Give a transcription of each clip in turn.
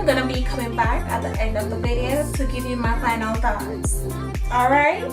I'm gonna be coming back at the end of the video to give you my final thoughts. Alright?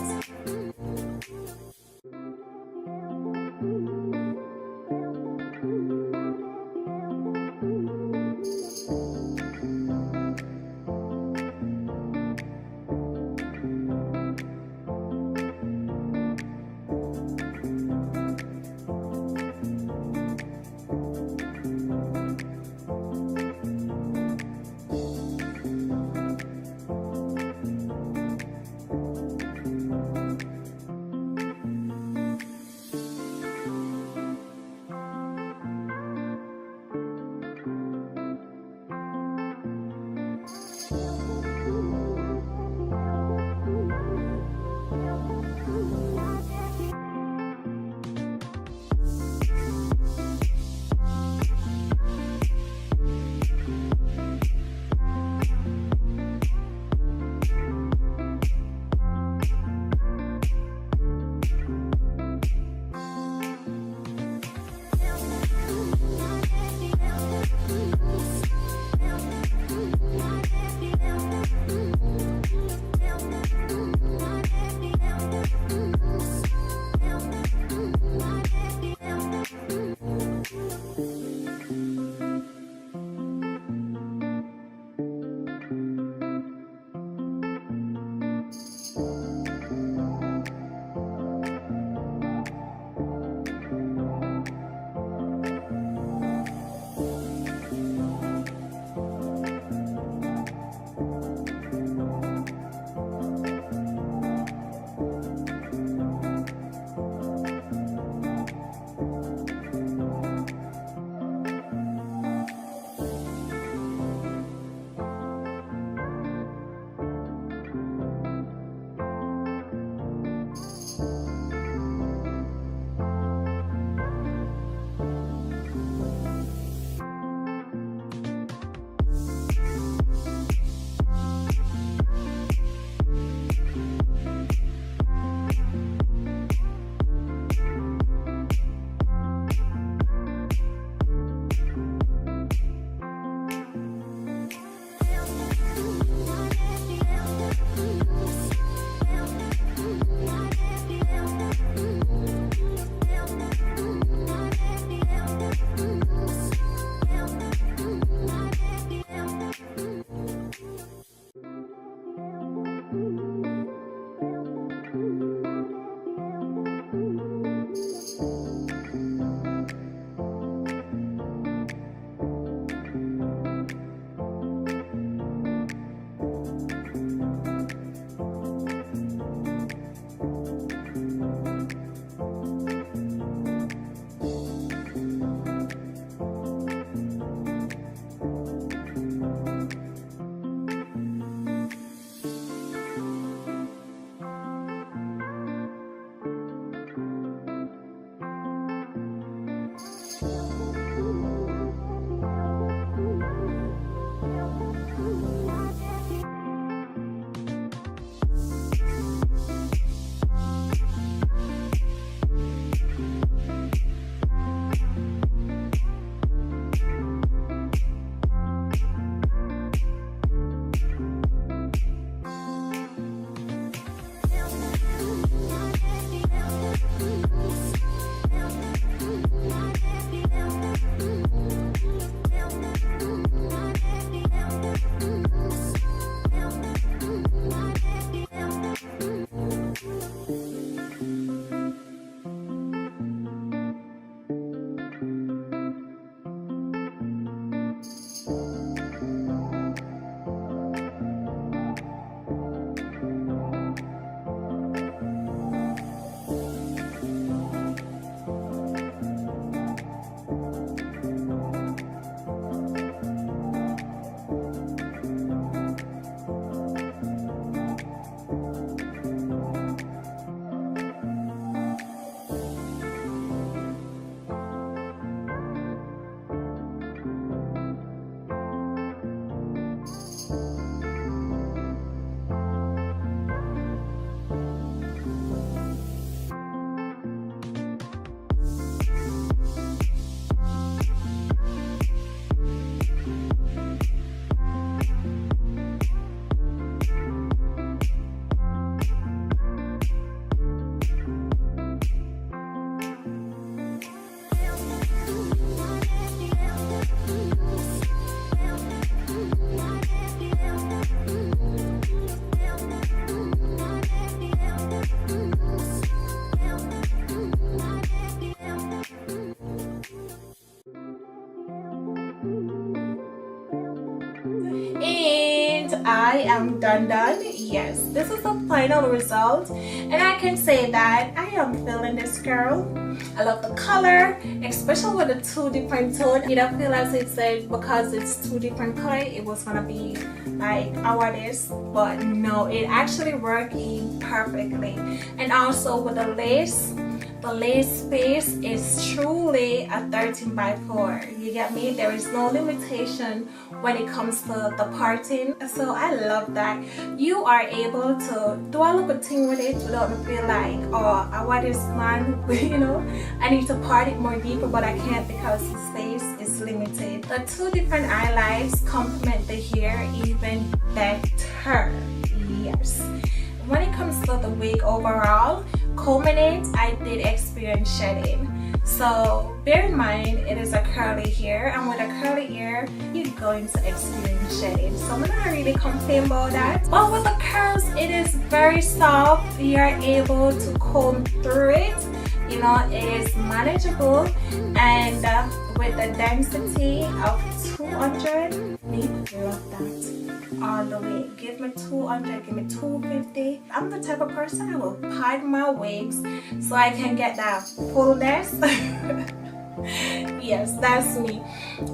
I am done. Yes, this is the final result, and I can say that I am feeling this, girl. I love the color, especially with the two different tones. You don't feel as it said because it's two different colors it was gonna be like our this, but no, it actually working perfectly. And also with the lace space is truly a 13 by 4. You get me? There is no limitation when it comes to the parting, so I love that. You are able to do a little thing with it without me feel like, oh, I want this man, you know, I need to part it more deeper, but I can't because the space is limited. The two different highlights complement the hair even better. Yes. When it comes to the wig overall, combing it, I did experience shedding. So bear in mind, it is a curly hair, and with a curly hair, you're going to experience shedding. So I'm not really complain about that. But with the curls, it is very soft. You're able to comb through it. You know, it is manageable, and with the density of 200, me love that. All the way. Give me 200, give me 250. I'm the type of person who will part my wigs so I can get that fullness. Yes, that's me.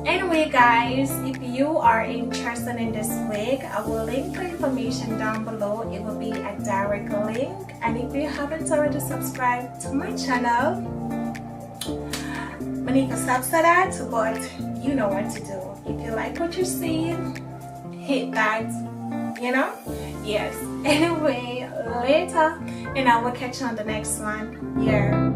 Anyway, guys, if you are interested in this wig, I will link the information down below. It will be a direct link. And if you haven't already subscribed to my channel, I need to subscribe, but you know what to do. If you like what you're seeing, hit that, you know. Yes. Anyway, later, and I will catch you on the next one. Yeah.